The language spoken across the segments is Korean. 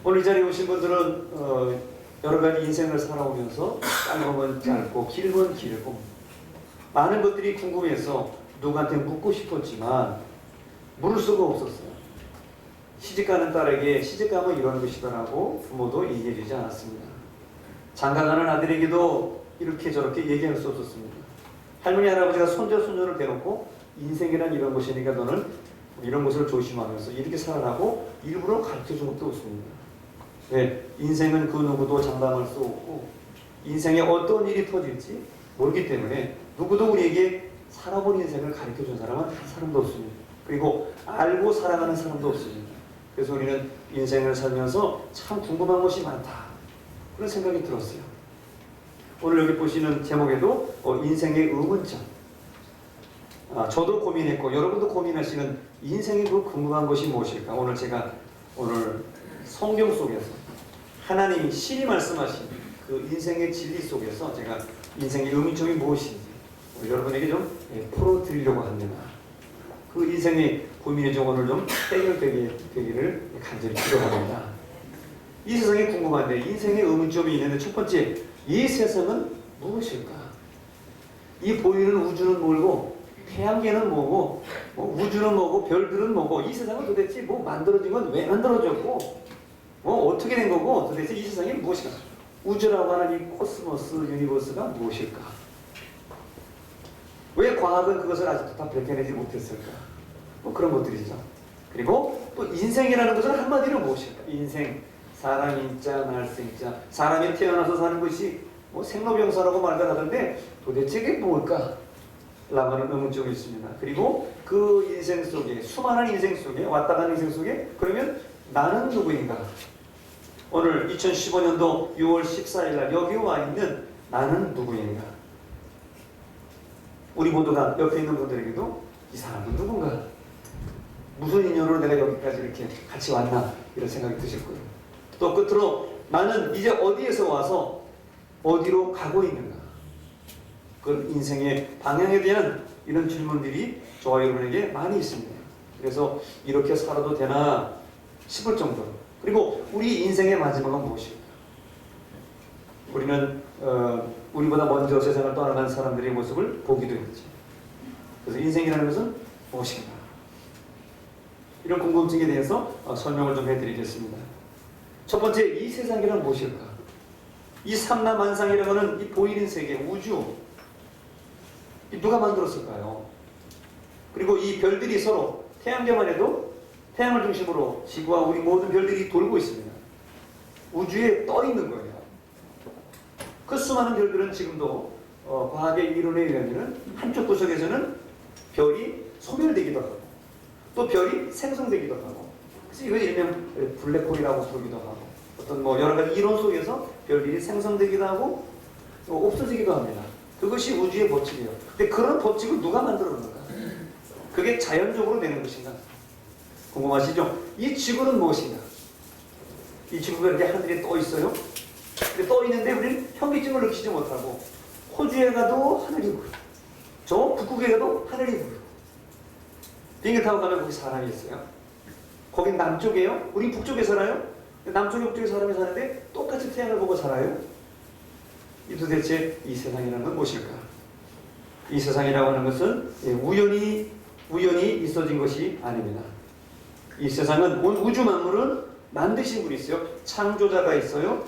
오늘 이 자리에 오신 분들은 여러 가지 인생을 살아오면서 짧으면 짧고 길면 길고 많은 것들이 궁금해서 누구한테 묻고 싶었지만 물을 수가 없었어요. 시집가는 딸에게 시집가면 이런 것이더라고 부모도 얘기해 주지 않았습니다. 장가가는 아들에게도 이렇게 저렇게 얘기할 수 없었습니다. 할머니 할아버지가 손자 손녀를 대놓고 인생이란 이런 것이니까 너는 이런 것을 조심하면서 이렇게 살아라고 일부러 가르쳐준 것도 없습니다. 네, 인생은 그 누구도 장담할 수 없고 인생에 어떤 일이 터질지 모르기 때문에 누구도 우리에게 살아본 인생을 가르쳐준 사람은 한 사람도 없습니다. 그리고 알고 살아가는 사람도 없습니다. 그래서 우리는 인생을 살면서 참 궁금한 것이 많다 그런 생각이 들었어요. 오늘 여기 보시는 제목에도 인생의 의문점. 저도 고민했고 여러분도 고민하시는 인생의 그 궁금한 것이 무엇일까? 오늘 제가 성경 속에서 하나님이 신이 말씀하신 그 인생의 진리 속에서 제가 인생의 의문점이 무엇인지 여러분에게 좀 풀어드리려고 합니다. 그 인생의 고민이 좀 오늘 좀 해결되기를 간절히 기도합니다. 이 세상이 궁금한데 인생의 의문점이 있는데 첫 번째, 이 세상은 무엇일까? 이 보이는 우주는 뭘고 태양계는 뭐고 우주는 뭐고 별들은 뭐고 이 세상은 도대체 뭐 만들어진 건 왜 만들어졌고 어떻게 된 거고 도대체 이 세상이 무엇일까? 우주라고 하는 이 코스모스 유니버스가 무엇일까? 왜 과학은 그것을 아직도 다 밝혀내지 못했을까? 그런 것들이죠. 그리고 또 인생이라는 것은 한마디로 무엇일까? 인생, 사람 인자, 날생자. 사람이 태어나서 사는 것이 생로병사라고 말들 하던데 도대체 이게 뭘까? 라고 하는 의문점이 있습니다. 그리고 그 인생 속에, 수많은 인생 속에, 왔다 가는 인생 속에 그러면 나는 누구인가? 오늘 2015년도 6월 14일 날 여기 와 있는 나는 누구인가? 우리 모두가 옆에 있는 분들에게도 이 사람은 누군가? 무슨 인연으로 내가 여기까지 이렇게 같이 왔나? 이런 생각이 드실 거예요. 또 끝으로 나는 이제 어디에서 와서 어디로 가고 있는가? 그 인생의 방향에 대한 이런 질문들이 저와 여러분에게 많이 있습니다. 그래서 이렇게 살아도 되나 싶을 정도로. 그리고 우리 인생의 마지막은 무엇일까? 우리는 우리보다 먼저 세상을 떠나간 사람들의 모습을 보기도 했지. 그래서 인생이라는 것은 무엇인가? 이런 궁금증에 대해서 설명을 좀 해드리겠습니다. 첫 번째, 이 세상이란 무엇일까? 이 삼라만상이라고 하는 이 보이는 세계, 우주, 누가 만들었을까요? 그리고 이 별들이 서로 태양계만 해도 태양을 중심으로 지구와 우리 모든 별들이 돌고 있습니다. 우주에 떠 있는 거예요. 그 수많은 별들은 지금도 과학의 이론에 의하면 한쪽 구석에서는 별이 소멸되기도 하고 또 별이 생성되기도 하고 그래서 이걸 일명 블랙홀이라고 부르기도 하고 어떤 여러 가지 이론 속에서 별들이 생성되기도 하고 없어지기도 합니다. 그것이 우주의 법칙이에요. 근데 그런 법칙을 누가 만들어 놓는가? 그게 자연적으로 되는 것인가? 궁금하시죠? 이 지구는 무엇인가? 이 지구가 이렇게 하늘에 떠 있어요. 근데 떠 있는데 우리는 현기증을 느끼지 못하고 호주에 가도 하늘이 보여. 저 북극에 가도 하늘이 보여. 비행기 타고 가면 거기 사람이 있어요. 거긴 남쪽이에요. 우린 북쪽에 살아요. 남쪽에 북쪽에 사람이 사는데 똑같이 태양을 보고 살아요. 이 도대체 이 세상이라는 건 무엇일까? 이 세상이라고 하는 것은 우연히 있어진 것이 아닙니다. 이 세상은 온 우주 만물은 만드신 분이 있어요. 창조자가 있어요.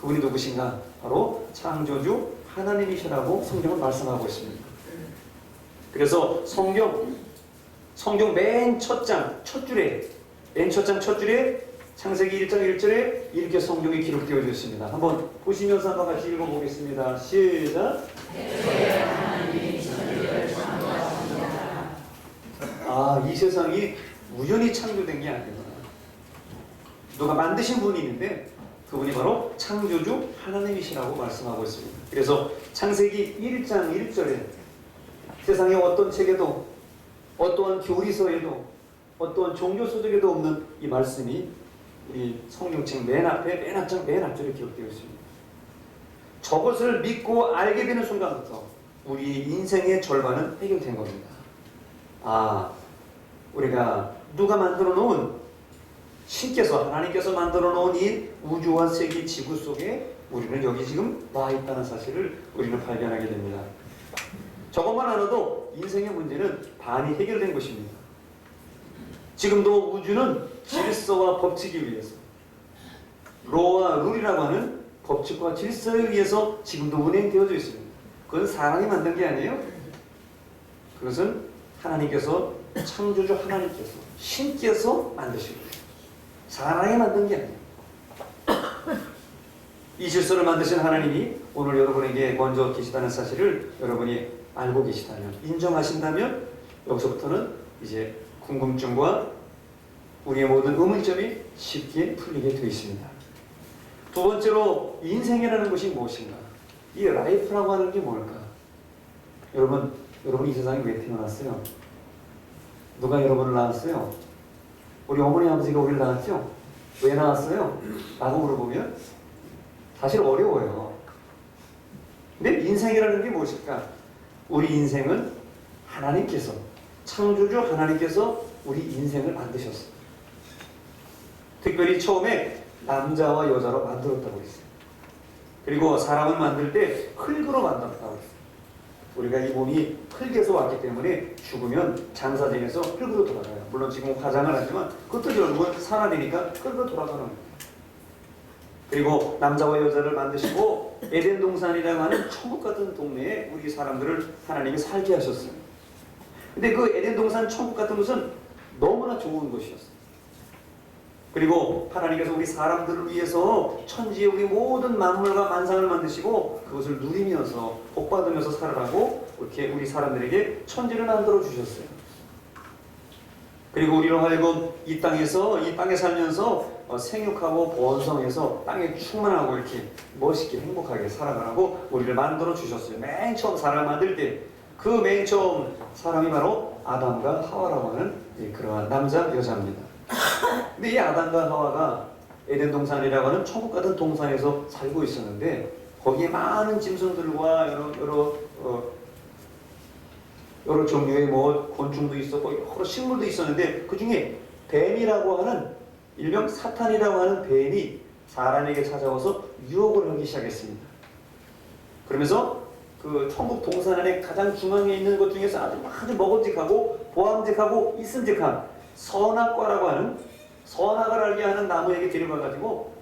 그분이 누구신가? 바로 창조주 하나님이시라고 성경은 말씀하고 있습니다. 그래서 성경 맨 첫 장, 첫 줄에 창세기 1장 1절에 이렇게 성경이 기록되어 있습니다. 한번 보시면서 한번 같이 읽어보겠습니다. 시작! 이 세상이 우연히 창조된 게 아니구나. 누가 만드신 분이 있는데 그분이 바로 창조주 하나님이시라고 말씀하고 있습니다. 그래서 창세기 1장 1절에 세상의 어떤 책에도 어떠한 교리서에도 어떠한 종교서적에도 없는 이 말씀이 이 성경책 맨 앞에 맨 앞줄에 기록되어 있습니다. 저것을 믿고 알게 되는 순간부터 우리 인생의 절반은 해결된 겁니다. 우리가 누가 만들어 놓은 신께서 하나님께서 만들어 놓은 이 우주와 세계 지구 속에 우리는 여기 지금 와 있다는 사실을 우리는 발견하게 됩니다. 저것만 알아도 인생의 문제는 반이 해결된 것입니다. 지금도 우주는 질서와 법칙에 의해서 로와 룰이라고 하는 법칙과 질서에 의해서 지금도 운행되어져 있습니다. 그건 사람이 만든 게 아니에요. 그것은 하나님께서, 창조주 하나님께서, 신께서 만드신 거예요. 사람이 만든 게 아니에요. 이 질서를 만드신 하나님이 오늘 여러분에게 먼저 계시다는 사실을 여러분이 알고 계시다면, 인정하신다면 여기서부터는 이제 궁금증과 우리의 모든 의문점이 쉽게 풀리게 되어 있습니다. 두 번째로 인생이라는 것이 무엇인가? 이 라이프라고 하는 게 뭘까? 여러분 이 세상에 왜 태어났어요? 누가 여러분을 낳았어요? 우리 어머니 아버지가 우리를 낳았죠? 왜 낳았어요? 라고 물어보면 사실 어려워요. 근데 인생이라는 게 무엇일까? 우리 인생은 하나님께서, 창조주 하나님께서 우리 인생을 만드셨어요. 특별히 처음에 남자와 여자로 만들었다고 했어요. 그리고 사람을 만들 때 흙으로 만들었다고 했어요. 우리가 이 몸이 흙에서 왔기 때문에 죽으면 장사진에서 흙으로 돌아가요. 물론 지금 화장을 하지만 그것도 결국은 산화되니까 흙으로 돌아가는 거예요. 그리고 남자와 여자를 만드시고 에덴 동산이라고 하는 천국 같은 동네에 우리 사람들을 하나님이 살게 하셨어요. 근데 그 에덴 동산 천국 같은 것은 너무나 좋은 곳이었어요. 그리고 하나님께서 우리 사람들을 위해서 천지의 우리 모든 만물과 만상을 만드시고 그것을 누리면서 복받으면서 살아가고 이렇게 우리 사람들에게 천지를 만들어 주셨어요. 그리고 우리로 하여금 이 땅에 살면서 생육하고 번성해서 땅에 충만하고 이렇게 멋있게 행복하게 살아가라고 우리를 만들어 주셨어요. 맨 처음 사람을 만들 때 그 맨 처음 사람이 바로 아담과 하와라고 하는 그러한 남자 여자입니다. 근데 이 아담과 하와가 에덴 동산이라고 하는 천국 같은 동산에서 살고 있었는데 거기에 많은 짐승들과 여러 종류의 곤충도 있었고 여러 식물도 있었는데 그 중에 뱀이라고 하는 일명 사탄이라고 하는 뱀이 사람에게 찾아와서 유혹을 하기 시작했습니다. 그러면서 그 천국 동산 안에 가장 중앙에 있는 것 중에서 아주 먹음직하고 보암직하고 있음직한 선악과라고 하는, 선악을 알게 하는 나무에게 데려가가지고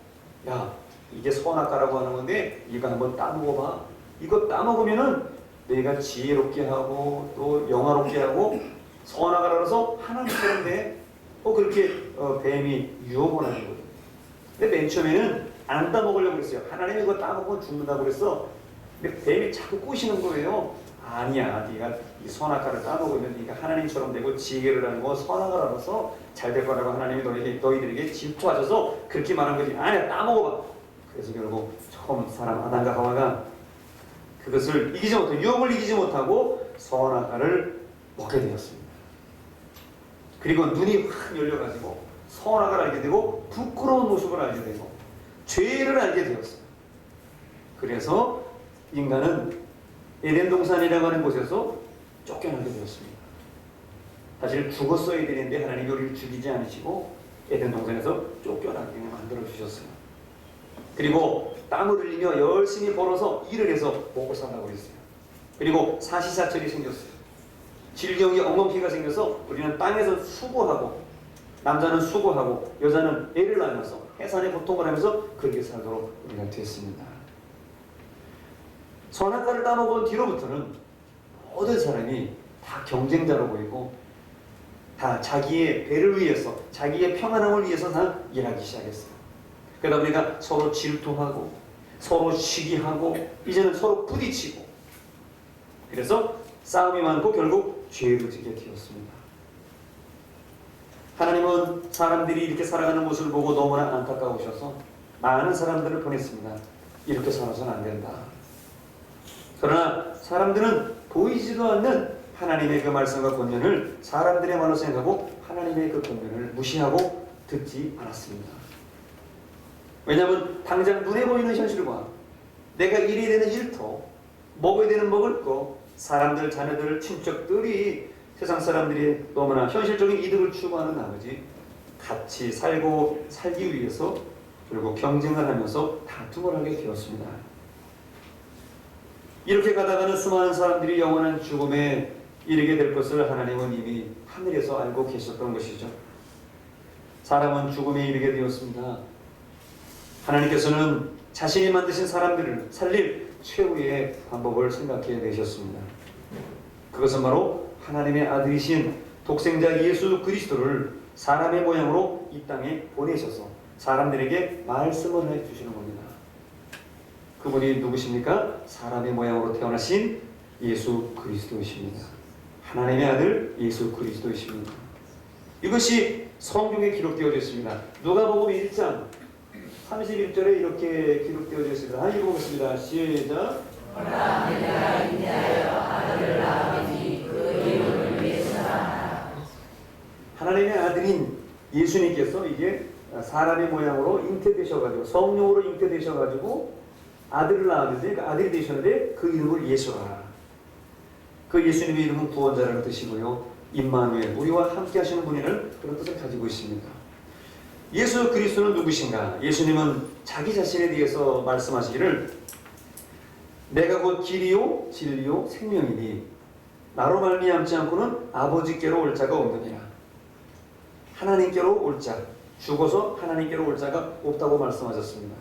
야, 이게 선악과라고 하는 건데 이거 한번 따먹어봐. 이거 따먹으면은 내가 지혜롭게 하고 또 영화롭게 하고 선악을 알아서 하나님처럼 돼. 그렇게 뱀이 유혹을 하는 거예요. 근데 맨 처음에는 안 따먹으려고 그랬어요. 하나님이 이거 따먹으면 죽는다고 그랬어. 근데 뱀이 자꾸 꼬시는 거예요. 아니야, 네가 이 선악과를 따먹으면 네가 하나님처럼 되고 지혜를 알고 선악을 알아서 잘 될 거라고 하나님이 너희들에게 질투하셔서 그렇게 말한 거지. 아니야, 따먹어봐. 그래서 결국 처음 사람 아담과 하와가 그것을 이기지 못하고, 유혹을 이기지 못하고 선악과를 먹게 되었습니다. 그리고 눈이 확 열려가지고 선악을 알게 되고 부끄러운 모습을 알게 되고 죄를 알게 되었어요. 그래서 인간은 에덴 동산이라고 하는 곳에서 쫓겨나게 되었습니다. 사실 죽었어야 되는데 하나님이 우리를 죽이지 않으시고 에덴 동산에서 쫓겨나게 만들어 주셨어요. 그리고 땀을 흘리며 열심히 벌어서 일을 해서 먹고 살라고 했어요. 그리고 사시사철이 생겼어요. 질경이 엉겅퀴가 생겨서 우리는 땅에서 수고하고 남자는 수고하고 여자는 애를 낳으면서 해산의 고통을 하면서 그렇게 살도록 우리가 됐습니다. 선악과를 따먹은 뒤로부터는 모든 사람이 다 경쟁자로 보이고 다 자기의 배를 위해서, 자기의 평안함을 위해서 다 일하기 시작했어요. 그러다 보니까 서로 질투하고 서로 시기하고 이제는 서로 부딪히고 그래서 싸움이 많고 결국 죄를 지게 되었습니다. 하나님은 사람들이 이렇게 살아가는 모습을 보고 너무나 안타까우셔서 많은 사람들을 보냈습니다. 이렇게 살아서는 안 된다. 그러나 사람들은 보이지도 않는 하나님의 그 말씀과 권면을 사람들의 말로 생각하고 하나님의 그 권면을 무시하고 듣지 않았습니다. 왜냐하면 당장 눈에 보이는 현실과 내가 일해야 되는 일터, 먹어야 되는 먹을 거, 사람들, 자녀들, 친척들이 세상 사람들이 너무나 현실적인 이득을 추구하는 나머지 같이 살기 위해서 결국 경쟁을 하면서 다툼을 하게 되었습니다. 이렇게 가다가는 수많은 사람들이 영원한 죽음에 이르게 될 것을 하나님은 이미 하늘에서 알고 계셨던 것이죠. 사람은 죽음에 이르게 되었습니다. 하나님께서는 자신이 만드신 사람들을 살릴 최후의 방법을 생각해 내셨습니다. 그것은 바로 하나님의 아들이신 독생자 예수 그리스도를 사람의 모양으로 이 땅에 보내셔서 사람들에게 말씀을 해주시는 겁니다. 그분이 누구십니까? 사람의 모양으로 태어나신 예수 그리스도이십니다. 하나님의 아들 예수 그리스도이십니다. 이것이 성경에 기록되어져 있습니다. 누가복음 1장 31절에 이렇게 기록되어져 있습니다. 읽어보겠습니다. 시작. 내가 인자하여 아들을 아버지 그 이름을 위해서 사랑하라. 하나님의 아들인 예수님께서 이게 사람의 모양으로 잉태되셔가지고 성령으로 잉태되셔가지고 아들을 낳았는데 그 아들이 되셨는데 그 이름을 예수라. 그 예수님의 이름은 구원자라는 뜻이고요. 임마누엘, 우리와 함께 하시는 분이라는 그런 뜻을 가지고 있습니다. 예수 그리스도는 누구신가? 예수님은 자기 자신에 대해서 말씀하시기를 내가 곧 길이요 진리요 생명이니 나로 말미암지 않고는 아버지께로 올 자가 없느니라. 하나님께로 올 자, 죽어서 하나님께로 올 자가 없다고 말씀하셨습니다.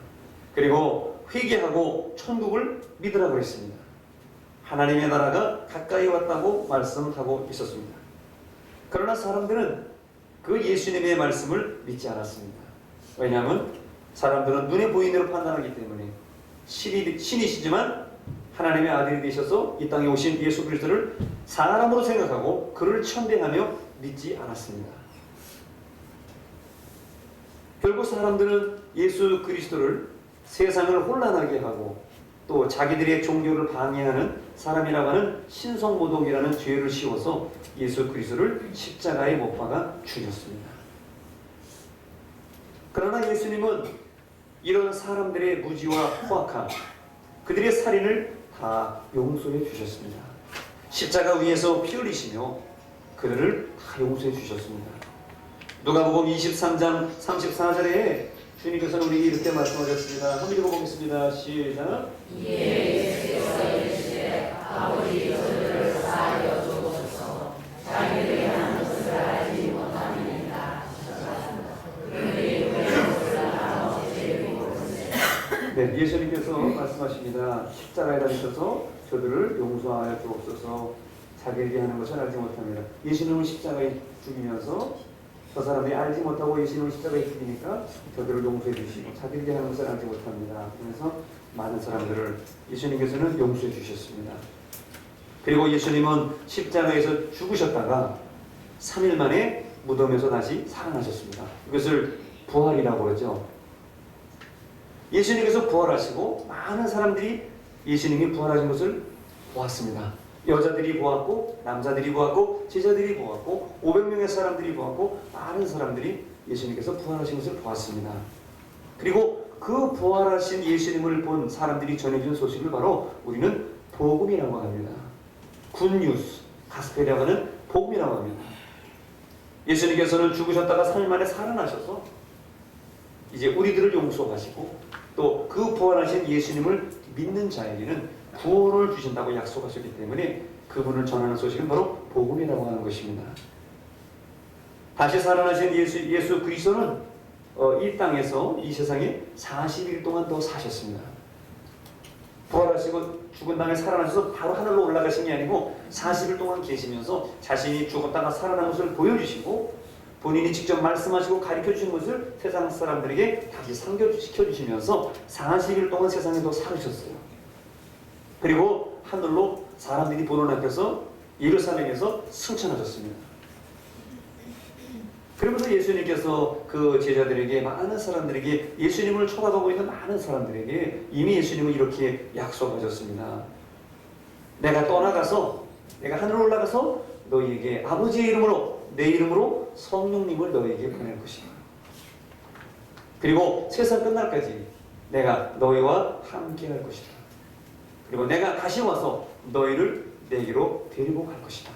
그리고 회개하고 천국을 믿으라고 했습니다. 하나님의 나라가 가까이 왔다고 말씀하고 있었습니다. 그러나 사람들은 그 예수님의 말씀을 믿지 않았습니다. 왜냐하면 사람들은 눈에 보이는 대로 판단하기 때문에 신이시지만 하나님의 아들이 되셔서 이 땅에 오신 예수 그리스도를 사람으로 생각하고 그를 천대하며 믿지 않았습니다. 결국 사람들은 예수 그리스도를 세상을 혼란하게 하고 또 자기들의 종교를 방해하는 사람이라고 하는 신성모독이라는 죄를 씌워서 예수 그리스도를 십자가에 못 박아 죽였습니다. 그러나 예수님은 이런 사람들의 무지와 포악함, 그들의 살인을 다 용서해 주셨습니다. 십자가 위에서 피 흘리시며 그들을 다 용서해 주셨습니다. 누가복음 23장 34절에 주님께서는 우리에게 이렇게 말씀하셨습니다. 한번 읽어보겠습니다. 시작. 예수께서 이르시되 아버지 저들을 사하여 주옵소서. 자기들이 하는 것을 알지 못함이니이다. 그들이 왜 것을 알아 죄를 네, 예수님께서 말씀하십니다. 십자가에 달리셔서 저들을 용서하여 주옵소서. 자기들이 하는 것을 알지 못합니다. 예수님을 십자가에 죽이면서 저 사람들이 알지 못하고 예수님을 십자가에 죽이니까 저들을 용서해 주시고 자기들이 하는 것을 알지 못합니다. 그래서 많은 사람들을 예수님께서는 용서해 주셨습니다. 그리고 예수님은 십자가에서 죽으셨다가 3일 만에 무덤에서 다시 살아나셨습니다. 이것을 부활이라고 그러죠. 예수님께서 부활하시고 많은 사람들이 예수님이 부활하신 것을 보았습니다. 여자들이 보았고 남자들이 보았고 제자들이 보았고 500명의 사람들이 보았고 많은 사람들이 예수님께서 부활하신 것을 보았습니다. 그리고 그 부활하신 예수님을 본 사람들이 전해준 소식을 바로 우리는 복음이라고 합니다. 굿뉴스, 가스펠이라고 하는 복음이라고 합니다. 예수님께서는 죽으셨다가 3일 만에 살아나셔서 이제 우리들을 용서하시고 또 그 부활하신 예수님을 믿는 자에게는 구원을 주신다고 약속하셨기 때문에 그분을 전하는 소식은 바로 복음이라고 하는 것입니다. 다시 살아나신 예수 그리스도는 이 땅에서 이 세상에 40일 동안 더 사셨습니다. 부활하시고 죽은 다음에 살아나셔서 바로 하늘로 올라가신 게 아니고 40일 동안 계시면서 자신이 죽었다가 살아난 것을 보여주시고 본인이 직접 말씀하시고 가르쳐주신 것을 세상 사람들에게 다시 상기시켜주시면서 40일 동안 세상에 더 살으셨어요. 그리고 하늘로 사람들이 보는 앞에서 예루살렘에서 승천하셨습니다. 그러면서 예수님께서 그 제자들에게 많은 사람들에게 예수님을 쳐다보고 있는 많은 사람들에게 이미 예수님은 이렇게 약속하셨습니다. 내가 떠나가서 내가 하늘로 올라가서 너희에게 아버지의 이름으로 내 이름으로 성령님을 너희에게 보낼 것이다. 그리고 세상 끝날까지 내가 너희와 함께 할 것이다. 그리고 내가 다시 와서 너희를 내게로 데리고 갈 것이다.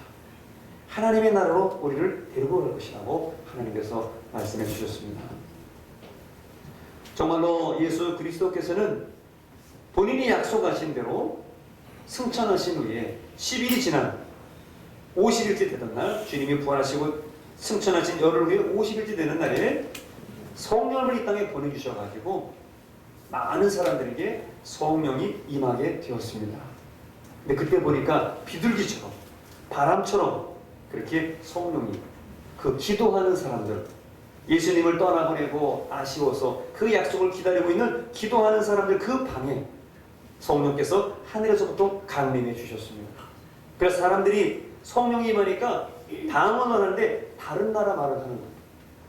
하나님의 나라로 우리를 데리고 갈 것이라고 하나님께서 말씀해 주셨습니다. 정말로 예수 그리스도께서는 본인이 약속하신 대로 승천하신 후에 10일이 지난 50일째 되던 날, 주님이 부활하시고 승천하신 열흘 후에 50일째 되는 날에 성령을 이 땅에 보내주셔가지고 많은 사람들에게 성령이 임하게 되었습니다. 근데 그때 보니까 비둘기처럼 바람처럼 그렇게 성령이 그 기도하는 사람들, 예수님을 떠나보내고 아쉬워서 그 약속을 기다리고 있는 기도하는 사람들 그 방에 성령께서 하늘에서부터 강림해 주셨습니다. 그래서 사람들이 성령이 임하니까 당언을 하는데 다른 나라 말을 하는 거예요.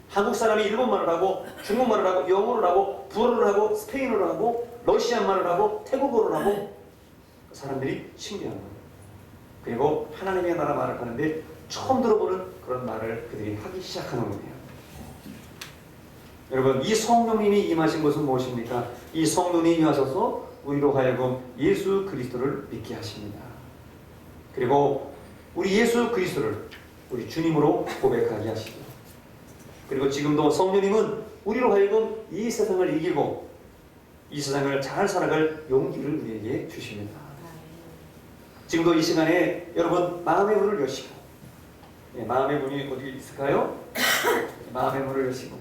한국 사람이 일본말을 하고 중국말을 하고 영어를 하고 불어를 하고 스페인어를 하고 러시아말을 하고 태국어를 하고 사람들이 신기한 거예요. 그리고 하나님의 나라 말을 하는데 처음 들어보는 그런 말을 그들이 하기 시작하는 거예요. 여러분, 이 성령님이 임하신 것은 무엇입니까? 이 성령님이 임하셔서 우리로 하여금 예수 그리스도를 믿게 하십니다. 그리고 우리 예수 그리스도를 우리 주님으로 고백하게 하시죠. 그리고 지금도 성령님은 우리로 하여금 이 세상을 이기고 이 세상을 잘 살아갈 용기를 우리에게 주십니다. 지금도 이 시간에 여러분 마음의 문을 여시고, 마음의 문이 어디 있을까요? 마음의 문을 여시고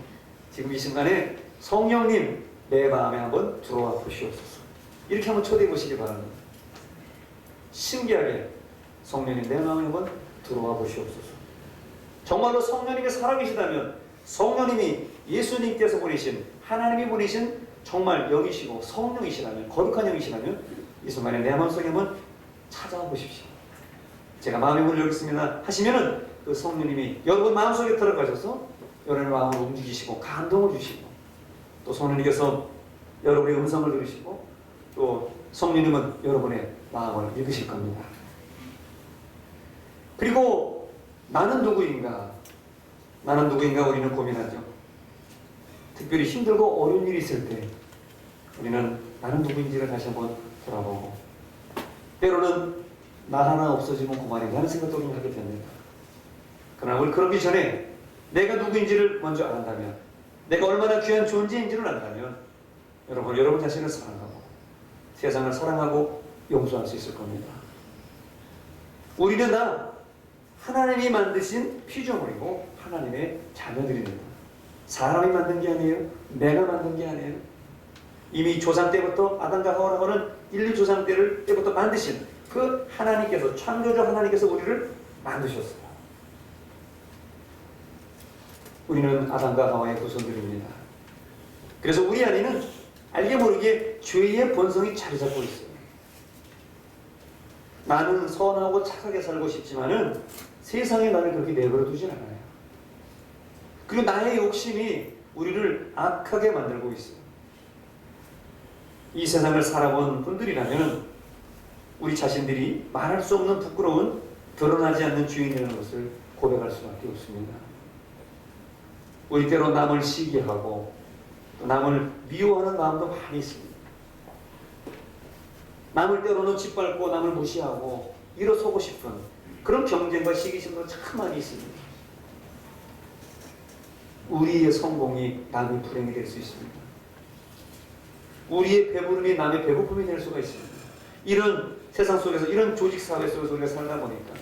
지금 이 순간에 성령님 내 마음에 한번 들어와 보시옵소서. 이렇게 한번 초대해 보시기 바랍니다. 신기하게 성령님 내 마음에 한번 들어와 보시옵소서. 정말로 성령님이 살아계시다면 성령님이 예수님께서 보내신 하나님이 보내신 정말 영이시고 성령이시라면 거룩한 영이시라면 이 순간에 내 마음속에 한번 찾아와 보십시오. 제가 마음의 문을 열겠습니다 하시면은 그 성령님이 여러분 마음속에 들어가셔서 여러분의 마음을 움직이시고 감동을 주시고 또 성령님께서 여러분의 음성을 들으시고 또 성령님은 여러분의 마음을 읽으실 겁니다. 그리고 나는 누구인가? 나는 누구인가 우리는 고민하죠. 특별히 힘들고 어려운 일이 있을 때 우리는 나는 누구인지를 다시 한번 돌아보고 때로는 나 하나 없어지면 그만이라는 생각도 좀 하게 됩니다. 그러나 우리 그러기 전에 내가 누구인지를 먼저 안다면 내가 얼마나 귀한 존재인지를 안다면 여러분 자신을 사랑하고 세상을 사랑하고 용서할 수 있을 겁니다. 우리는 다 하나님이 만드신 피조물이고 하나님의 자녀들입니다. 사람이 만든 게 아니에요. 내가 만든 게 아니에요. 이미 조상 때부터 아담과 하와라고는 1, 2조상 때부터 만드신 그 하나님께서 창조주 하나님께서 우리를 만드셨어요. 우리는 아담과 하와의 후손들입니다. 그래서 우리 안에는 알게 모르게 죄의 본성이 자리 잡고 있어요. 나는 선하고 착하게 살고 싶지만은 세상에 나를 그렇게 내버려 두진 않아요. 그리고 나의 욕심이 우리를 악하게 만들고 있어요. 이 세상을 살아본 분들이라면 우리 자신들이 말할 수 없는 부끄러운 드러나지 않는 주인이라는 것을 고백할 수밖에 없습니다. 우리 때로 남을 시기하고 또 남을 미워하는 마음도 많이 있습니다. 남을 때로는 짓밟고 남을 무시하고 일어서고 싶은 그런 경쟁과 시기심도 참 많이 있습니다. 우리의 성공이 남의 불행이 될 수 있습니다. 우리의 배부름이 남의 배고픔이 될 수가 있습니다. 이런 세상 속에서 이런 조직 사회 속에서 우리가 살다 보니까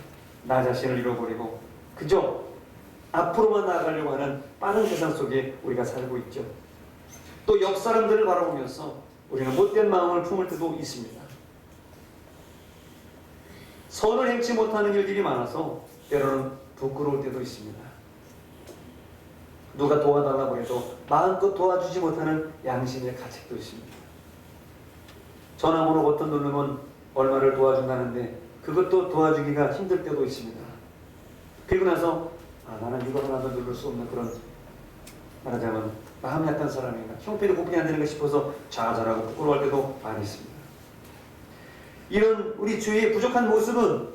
나 자신을 잃어버리고 그저 앞으로만 나아가려고 하는 빠른 세상 속에 우리가 살고 있죠. 또 옆 사람들을 바라보면서 우리는 못된 마음을 품을 때도 있습니다. 선을 행치 못하는 일들이 많아서 때로는 부끄러울 때도 있습니다. 누가 도와달라고 해도 마음껏 도와주지 못하는 양심의 가책도 있습니다. 전화번호 버튼 누르면 얼마를 도와준다는데 그것도 도와주기가 힘들 때도 있습니다. 그리고 나서 나는 이거 하나도 누를 수 없는 그런 말하자면 마음 약한 사람인가 형편이 공평이 안 되는가 싶어서 좌절하고 부끄러워할 때도 많이 있습니다. 이런 우리 주위의 부족한 모습은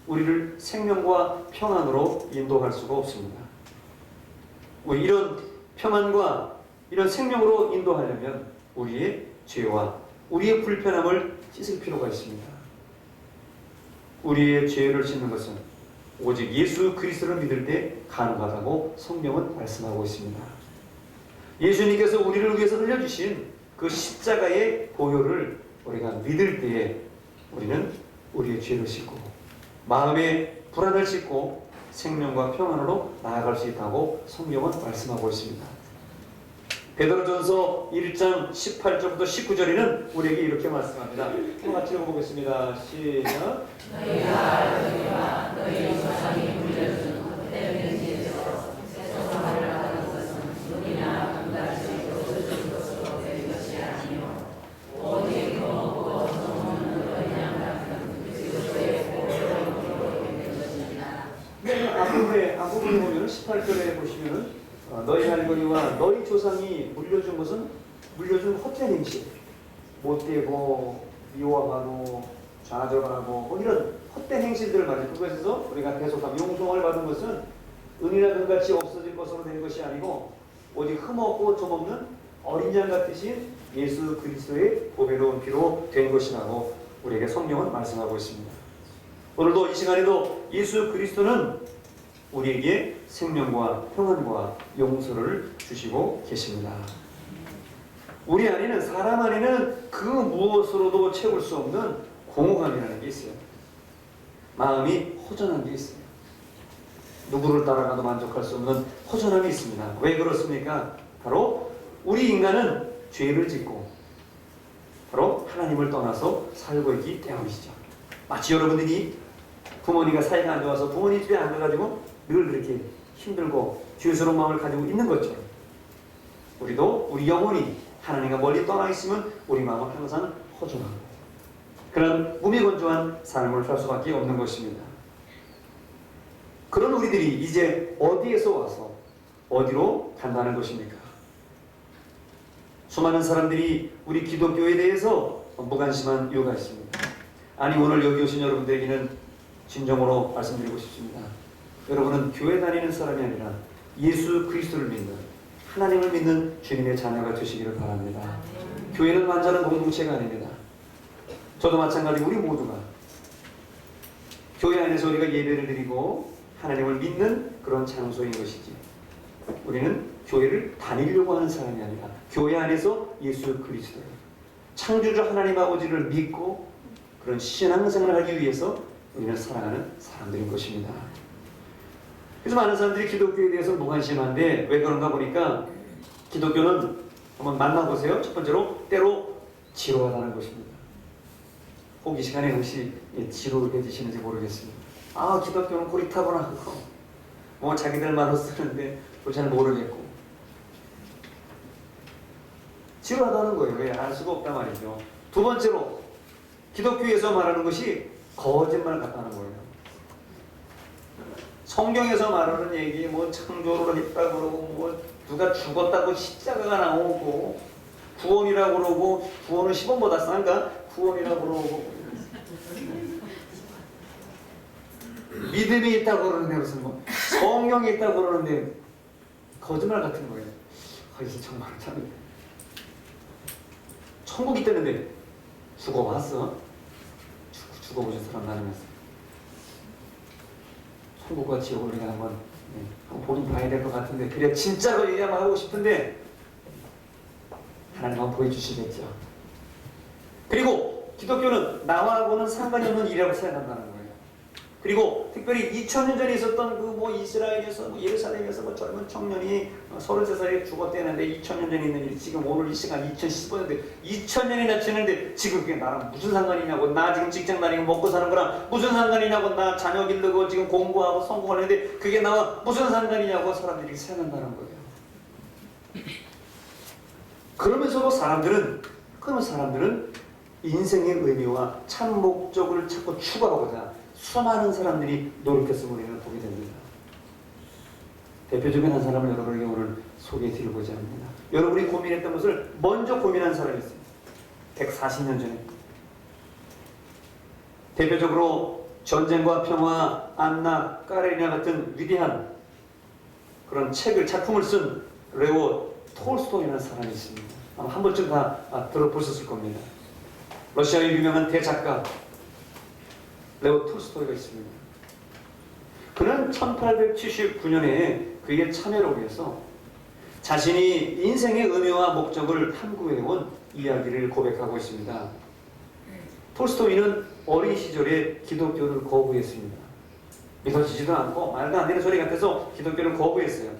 우리를 생명과 평안으로 인도할 수가 없습니다. 이런 평안과 이런 생명으로 인도하려면 우리의 죄와 우리의 불편함을 씻을 필요가 있습니다. 우리의 죄를 씻는 것은 오직 예수 그리스도를 믿을 때 가능하다고 성경은 말씀하고 있습니다. 예수님께서 우리를 위해서 흘려주신 그 십자가의 보혈을 우리가 믿을 때에 우리는 우리의 죄를 씻고 마음의 불안을 씻고 생명과 평안으로 나아갈 수 있다고 성경은 말씀하고 있습니다. 베드로전서 1장 18절부터 19절에는 우리에게 이렇게 말씀합니다. 한번 같이 읽어보겠습니다. 시작. 너희가 너희와 너희 조상이 물려준 헛된 행실에서 세속을 하는 것은 눈이나 금달치 옷을 것으로 된 것이 아니요 오직 거먹고 정없는 너희 양 같은 그리스도의 보혈로 된 것이니라. 네, 앞부분에 보면 18절에 보시면은 너희 할머니와 너희 조상이 물려준 헛된 행실, 못되고 미워하고 좌절하고 뭐 이런 헛된 행실들을 말이죠. 그것에서 우리가 대속함, 용서를 받은 것은 은이나 금같이 없어질 것으로 된 것이 아니고 오직 흠없고 좀없는 어린 양 같으신 예수 그리스도의 보배로운 피로 된 것이라고 우리에게 성경은 말씀하고 있습니다. 오늘도 이 시간에도 예수 그리스도는 우리에게 생명과 평안과 용서를 주시고 계십니다. 우리 안에는, 사람 안에는 그 무엇으로도 채울 수 없는 공허감이라는 게 있어요. 마음이 허전한 게 있어요. 누구를 따라가도 만족할 수 없는 허전함이 있습니다. 왜 그렇습니까? 바로 우리 인간은 죄를 짓고 바로 하나님을 떠나서 살고 있기 때문이죠. 마치 여러분들이 부모님과 사이가 안 좋아서 부모님 집에 안 가가지고 늘 그렇게 힘들고 죄스러운 마음을 가지고 있는 것처럼 우리도 우리 영혼이 하나님과 멀리 떠나 있으면 우리 마음은 항상 허전하고 그런 무미건조한 삶을 살 수밖에 없는 것입니다. 그런 우리들이 이제 어디에서 와서 어디로 간다는 것입니까? 수많은 사람들이 우리 기독교에 대해서 무관심한 이유가 있습니다. 아니, 오늘 여기 오신 여러분들에게는 진정으로 말씀드리고 싶습니다. 여러분은 교회 다니는 사람이 아니라 예수 그리스도를 믿는, 하나님을 믿는 주님의 자녀가 되시기를 바랍니다. 교회는 완전한 공동체가 아닙니다. 저도 마찬가지고 우리 모두가 교회 안에서 우리가 예배를 드리고 하나님을 믿는 그런 장소인 것이지, 우리는 교회를 다니려고 하는 사람이 아니라 교회 안에서 예수 그리스도를, 창조주 하나님 아버지를 믿고 그런 신앙생활을 하기 위해서 우리는 살아가는 사람들인 것입니다. 그래서 많은 사람들이 기독교에 대해서 무관심한데 왜 그런가 보니까 기독교는 한번 만나보세요. 첫 번째로 때로 지루하다는 것입니다. 혹 이 시간에 혹시 지루해 지시는지 모르겠습니다. 아, 기독교는 고리타분하고 뭐 자기들 말로 쓰는데 잘 모르겠고 지루하다는 거예요. 왜? 알 수가 없단 말이죠. 두 번째로 기독교에서 말하는 것이 거짓말 같다는 거예요. 성경에서 말하는 얘기, 뭐 창조를 했다 그러고, 뭐 누가 죽었다고 십자가가 나오고, 구원이라고 그러고, 구원은 10원보다 싼가? 구원이라고 그러고, 믿음이 있다고 그러는데 무슨 뭐 성령이 있다고 그러는데 거짓말 같은 거예요. 이게 정말 참 천국이 있다는데 죽어봤어? 죽어보신 사람 나누면서 천국과 지옥을 우리가 한번 보긴 봐야 될 것 같은데, 그래 진짜로 얘기하면 하고 싶은데 하나님 한번 보여주시겠죠. 그리고 기독교는 나하고는 상관이 없는 일이라고 생각한다는 거예요. 그리고 특별히 2000년 전에 있었던 그 뭐 이스라엘에서 뭐 예루살렘에서 뭐 젊은 청년이 33살에 죽었대는데 2000년 전에 있는 일, 지금 오늘 이 시간 2015년인데 2000년이나 지났는데 지금 그게 나랑 무슨 상관이냐고, 나 지금 직장 다니고 먹고 사는 거랑 무슨 상관이냐고, 나 자녀 기르고 지금 공부하고 성공하는데 그게 나와 무슨 상관이냐고 사람들이 생각한다는 거예요. 그러면서도 사람들은 인생의 의미와 참 목적을 찾고 추구하고자 수많은 사람들이 노력했음을 우리는 보게 됩니다. 대표적인 한 사람을 여러분에게 오늘 소개해 드리고자 합니다. 여러분이 고민했던 것을 먼저 고민한 사람이 있습니다. 140년 전에. 대표적으로 전쟁과 평화, 안나, 까레리나 같은 위대한 그런 작품을 쓴 레오 톨스토이라는 사람이 있습니다. 아마 한 번쯤 다 들어보셨을 겁니다. 러시아의 유명한 대작가 레오 톨스토이가 있습니다. 그는 1879년에 그에게 참여를 위해서 자신이 인생의 의미와 목적을 탐구해온 이야기를 고백하고 있습니다. 톨스토이는 어린 시절에 기독교를 거부했습니다. 믿어지지도 않고 말도 안 되는 소리 같아서 기독교를 거부했어요.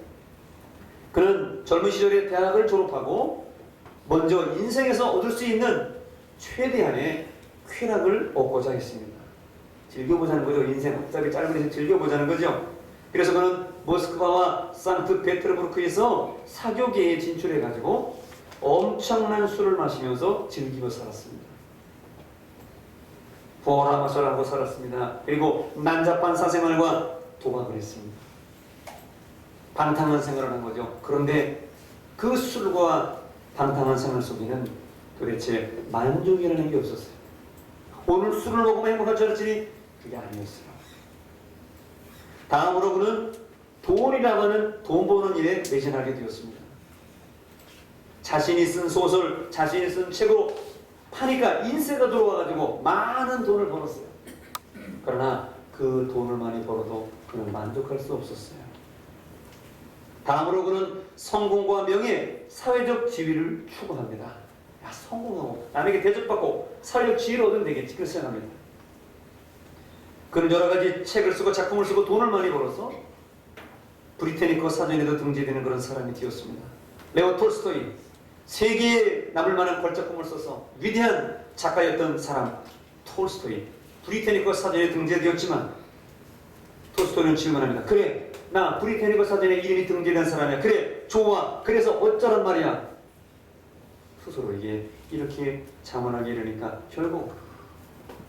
그는 젊은 시절에 대학을 졸업하고 먼저 인생에서 얻을 수 있는 최대한의 쾌락을 얻고자 했습니다. 즐겨보자는 거죠. 인생 어차피 짧은 인생 즐겨보자는 거죠. 그래서 그는 모스크바와 상트페테르부르크에서 사교계에 진출해가지고 엄청난 술을 마시면서 즐기며 살았습니다. 부어라 마셔라 하고 살았습니다. 그리고 난잡한 사생활과 도박을 했습니다. 방탕한 생활을 한 거죠. 그런데 그 술과 방탕한 생활 속에는 도대체 만족이라는 게 없었어요. 오늘 술을 먹으면 행복할 줄 알았더니 그게 아니었어요. 다음으로 그는 돈이라고 하는 돈 버는 일에 매진하게 되었습니다. 자신이 쓴 소설, 자신이 쓴 책으로 파니까 인세가 들어와가지고 많은 돈을 벌었어요. 그러나 그 돈을 많이 벌어도 그는 만족할 수 없었어요. 다음으로 그는 성공과 명예, 사회적 지위를 추구합니다. 야, 성공하고 남에게 대접받고 사회적 지위를 얻으면 되겠지. 그렇게 생각합니다. 그는 여러 가지 책을 쓰고 작품을 쓰고 돈을 많이 벌어서 브리테니커 사전에도 등재되는 그런 사람이 되었습니다. 레오 톨스토이, 세계에 남을 만한 걸작품을 써서 위대한 작가였던 사람 톨스토이, 브리테니커 사전에 등재되었지만 톨스토이는 질문합니다. 그래, 나 브리테니커 사전에 이름이 등재된 사람이야. 그래, 좋아. 그래서 어쩌란 말이야. 스스로에게 이렇게 자문하게 이르니까 결국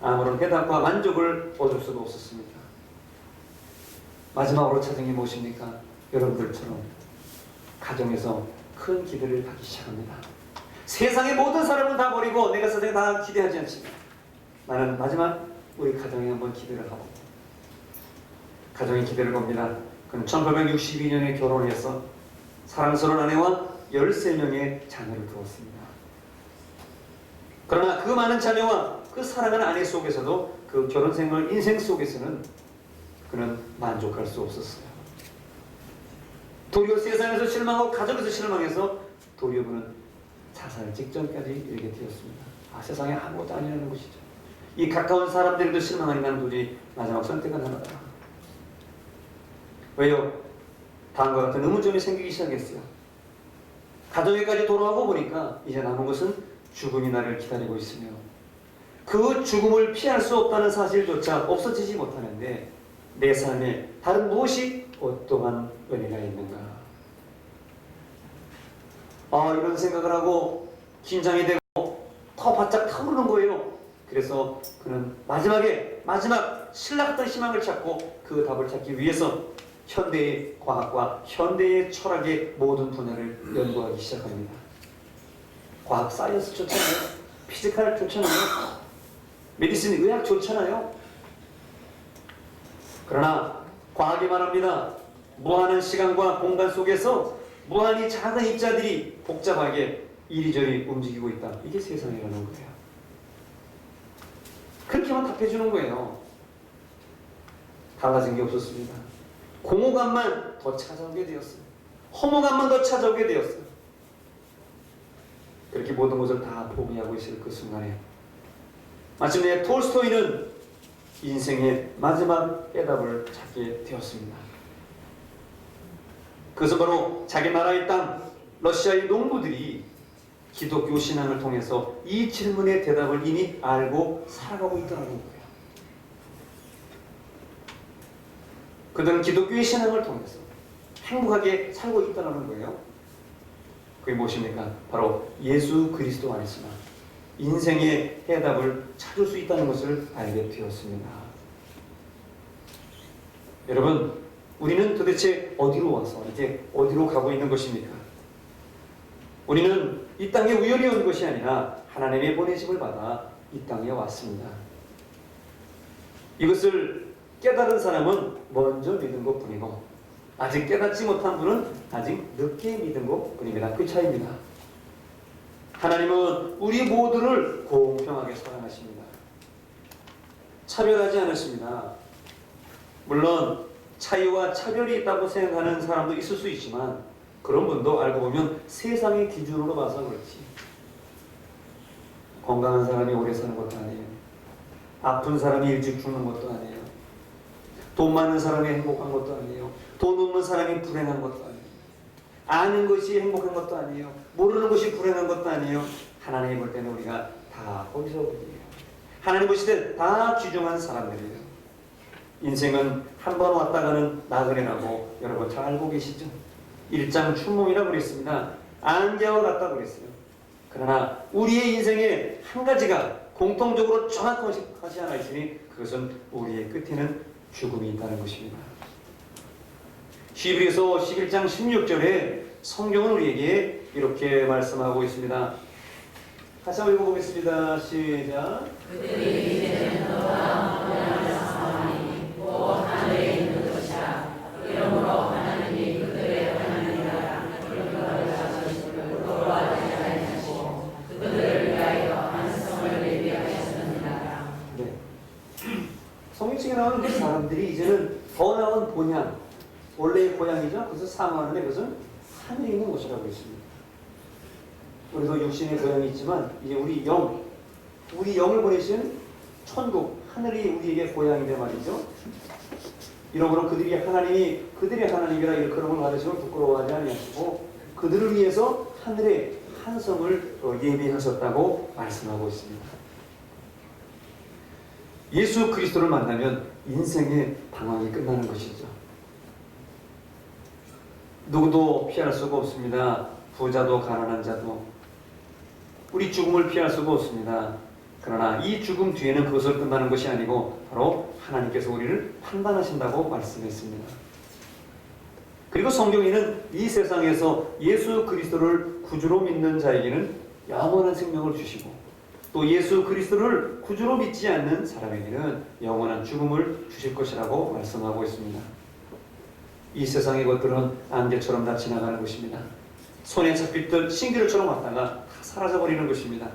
아무런 해답과 만족을 얻을 수가 없었습니다. 마지막으로 찾은 게 무엇입니까? 여러분들처럼 가정에서 큰 기대를 하기 시작합니다. 세상의 모든 사람은 다 버리고 내가 세상에 다 기대하지 않지만 나는 마지막 우리 가정에 한번 기대를 하고 가정에 기대를 겁니다. 그는 1862년에 결혼해서 사랑스러운 아내와 13명의 자녀를 두었습니다. 그러나 그 많은 자녀와 그 사랑하는 아내 속에서도 그 결혼 생활 인생 속에서는 그는 만족할 수 없었어요. 도리어 세상에서 실망하고 가정에서 실망해서 도리어 그는 자살 직전까지 이르게 되었습니다. 세상에 아무것도 아니라는 것이죠. 이 가까운 사람들에도 실망하니 나는 도저히 마지막 선택은 하나다. 왜요? 다음과 같은 의문점이 생기기 시작했어요. 가정에까지 돌아오고 보니까 이제 남은 것은 죽음이 나를 기다리고 있으며 그 죽음을 피할 수 없다는 사실조차 없어지지 못하는데 내 삶에 다른 무엇이 어떠한 은혜가 있는가? 이런 생각을 하고 긴장이 되고 더 바짝 타오르는 거예요. 그래서 그는 마지막 신랄했던 희망을 찾고 그 답을 찾기 위해서 현대의 과학과 현대의 철학의 모든 분야를 연구하기 시작합니다. 과학 사이언스 좋잖아요. 피지컬 좋잖아요. 메디신 의학 좋잖아요. 그러나 과학이 말합니다. 무한한 시간과 공간 속에서 무한히 작은 입자들이 복잡하게 이리저리 움직이고 있다. 이게 세상이라는 거예요. 그렇게만 답해주는 거예요. 달라진 게 없었습니다. 공허감만 더 찾아오게 되었어요. 허무감만 더 찾아오게 되었어요. 그렇게 모든 것을 다 포기하고 있을 그 순간에 마침내 톨스토이는 인생의 마지막 해답을 찾게 되었습니다. 그것은 바로 자기 나라의 땅 러시아의 농부들이 기독교 신앙을 통해서 이 질문의 대답을 이미 알고 살아가고 있다는 거예요. 그들은 기독교의 신앙을 통해서 행복하게 살고 있다는 거예요. 그게 무엇입니까? 바로 예수 그리스도 안에서만 인생의 해답을 찾을 수 있다는 것을 알게 되었습니다. 여러분, 우리는 도대체 어디로 와서 이제 어디로 가고 있는 것입니까? 우리는 이 땅에 우연히 온 것이 아니라 하나님의 보내심을 받아 이 땅에 왔습니다. 이것을 깨달은 사람은 먼저 믿은 것뿐이고 아직 깨닫지 못한 분은 아직 늦게 믿은 것뿐입니다. 그 차이입니다. 하나님은 우리 모두를 공평하게 사랑하십니다. 차별하지 않으십니다. 물론 차이와 차별이 있다고 생각하는 사람도 있을 수 있지만 그런 분도 알고 보면 세상의 기준으로 봐서 그렇지. 건강한 사람이 오래 사는 것도 아니에요. 아픈 사람이 일찍 죽는 것도 아니에요. 돈 많은 사람이 행복한 것도 아니에요. 돈 없는 사람이 불행한 것도 아니에요. 아는 것이 행복한 것도 아니에요. 모르는 것이 불행한 것도 아니에요. 하나님이 볼 때는 우리가 다 거기서 보이에요. 하나님 보실 때 다 귀중한 사람들이에요. 인생은 한 번 왔다 가는 나그네라고 여러분 잘 알고 계시죠? 일장 춘몽이라고 그랬습니다. 안개와 같다고 그랬어요. 그러나 우리의 인생에 한 가지가 공통적으로 정확한 것이 하나 있으니 그것은 우리의 끝에는 죽음이 있다는 것입니다. 히브리서 11장 16절에 성경은 우리에게 이렇게 말씀하고 있습니다. 다시 한번 읽어보겠습니다. 시작. 그들이 이제는 너와 모양을 사하니 곧 하늘에 있는 것이라. 이러므로 하나님이 그들의 하나님이라 그들과 자신을 돌아가지 아니하시고 그들을 위하여 안성을 예비하셨느니라. 네. 성경책에 나오는 그 사람들이 이제는 더 나은 본향, 원래의 고향이죠. 그것을 사모하는데 그것은 하늘에 있는 곳이라고 했습니다. 우리도 육신의 고향이 있지만 이제 우리 영을 보내신 천국, 하늘이 우리에게 고향이란 말이죠. 이러므로 그들의 하나님이라 일컬음을 받으시면 부끄러워하지 아니하시고 그들을 위해서 하늘에 한 성을 예비하셨다고 말씀하고 있습니다. 예수 그리스도를 만나면 인생의 방황이 끝나는 것이죠. 누구도 피할 수가 없습니다. 부자도 가난한 자도. 우리 죽음을 피할 수가 없습니다. 그러나 이 죽음 뒤에는 그것을 끝나는 것이 아니고 바로 하나님께서 우리를 판단하신다고 말씀했습니다. 그리고 성경에는 이 세상에서 예수 그리스도를 구주로 믿는 자에게는 영원한 생명을 주시고 또 예수 그리스도를 구주로 믿지 않는 사람에게는 영원한 죽음을 주실 것이라고 말씀하고 있습니다. 이 세상의 것들은 안개처럼 다 지나가는 것입니다. 손에 잡힐 신기루처럼 왔다가 다 사라져버리는 것입니다.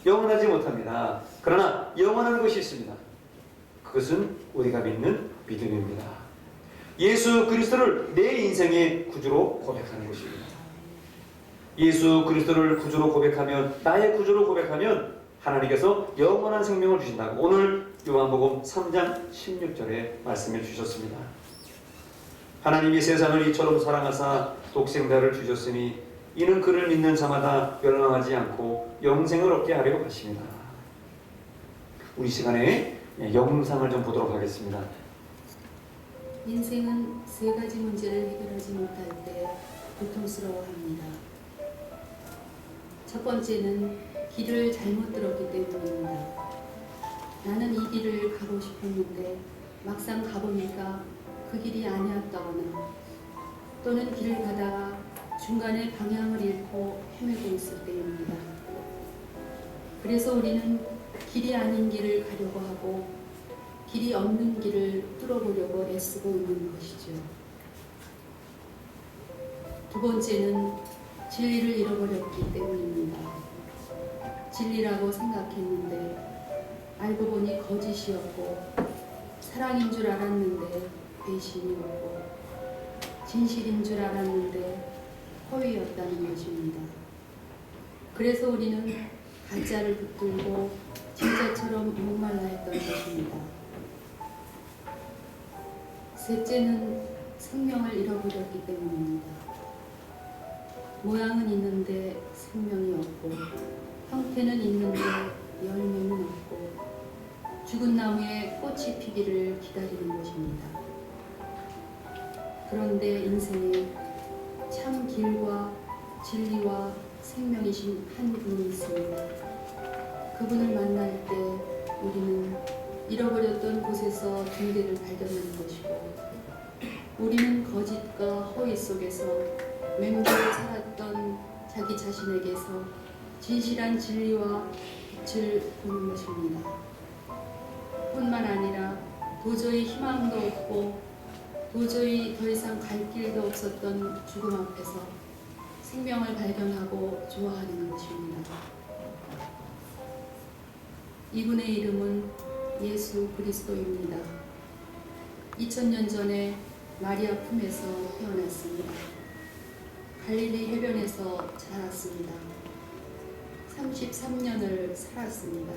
영원하지 못합니다. 그러나 영원한 것이 있습니다. 그것은 우리가 믿는 믿음입니다. 예수 그리스도를 내 인생의 구주로 고백하는 것입니다. 예수 그리스도를 구주로 고백하면, 나의 구주로 고백하면 하나님께서 영원한 생명을 주신다고 오늘 요한복음 3장 16절에 말씀해 주셨습니다. 하나님이 세상을 이처럼 사랑하사 독생자를 주셨으니 이는 그를 믿는 자마다 멸망하지 않고 영생을 얻게 하려고 하십니다. 우리 시간에 영상을 좀 보도록 하겠습니다. 인생은 세 가지 문제를 해결하지 못할 때 고통스러워합니다. 첫 번째는 길을 잘못 들었기 때문입니다. 나는 이 길을 가고 싶었는데 막상 가보니까 그 길이 아니었다거나 또는 길을 가다가 중간에 방향을 잃고 헤매고 있을 때입니다. 그래서 우리는 길이 아닌 길을 가려고 하고 길이 없는 길을 뚫어보려고 애쓰고 있는 것이죠. 두 번째는 진리를 잃어버렸기 때문입니다. 진리라고 생각했는데 알고 보니 거짓이었고 사랑인 줄 알았는데 배신이었고 진실인 줄 알았는데 허위였다는 것입니다. 그래서 우리는 가짜를 붙들고 진짜처럼 목말라 했던 것입니다. 셋째는 생명을 잃어버렸기 때문입니다. 모양은 있는데 생명이 없고 형태는 있는데 열매는 없고 죽은 나무에 꽃이 피기를 기다리는 것입니다. 그런데 인생에 참 길과 진리와 생명이신 한 분이 있습니다. 그분을 만날 때 우리는 잃어버렸던 곳에서 등대를 발견하는 것이고 우리는 거짓과 허위 속에서 맹세로 살았던 자기 자신에게서 진실한 진리와 빛을 보는 것입니다. 뿐만 아니라 도저히 희망도 없고 도저히 더 이상 갈 길도 없었던 죽음 앞에서 생명을 발견하고 좋아하는 것입니다. 이분의 이름은 예수 그리스도입니다. 2000년 전에 마리아 품에서 태어났습니다. 갈릴리 해변에서 자랐습니다. 33년을 살았습니다.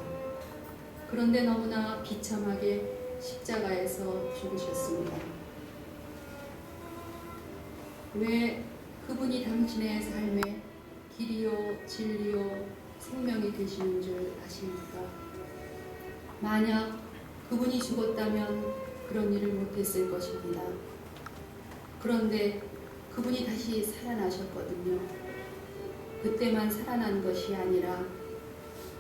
그런데 너무나 비참하게 십자가에서 죽으셨습니다. 왜 그분이 당신의 삶에 길이요 진리요 생명이 되시는 줄 아십니까? 만약 그분이 죽었다면 그런 일을 못했을 것입니다. 그런데 그분이 다시 살아나셨거든요. 그때만 살아난 것이 아니라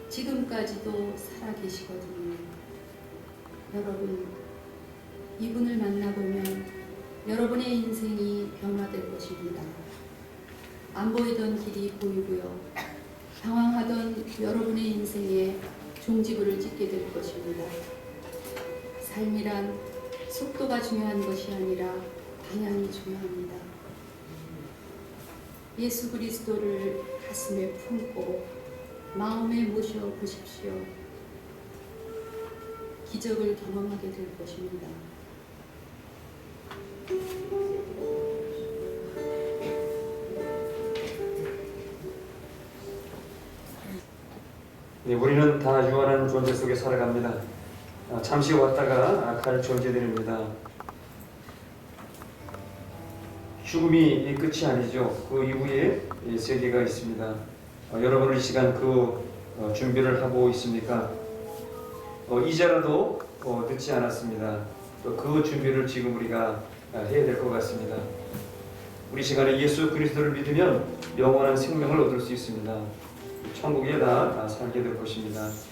지금까지도 살아계시거든요. 여러분, 이분을 만나보면 여러분의 인생이 변화될 것입니다. 안 보이던 길이 보이고요. 방황하던 여러분의 인생에 종지부를 찍게 될 것입니다. 삶이란 속도가 중요한 것이 아니라 방향이 중요합니다. 예수 그리스도를 가슴에 품고 마음에 모셔 보십시오. 기적을 경험하게 될 것입니다. 네, 우리는 다 유한한 존재 속에 살아갑니다. 잠시 왔다가 갈 존재들입니다. 죽음이 끝이 아니죠. 그 이후에 세계가 있습니다. 여러분은 이 시간 그 준비를 하고 있습니까? 이제라도 늦지 않았습니다. 또 그 준비를 지금 우리가 해야 될 것 같습니다. 우리 시간에 예수 그리스도를 믿으면 영원한 생명을 얻을 수 있습니다. 천국에 다 살게 될 것입니다.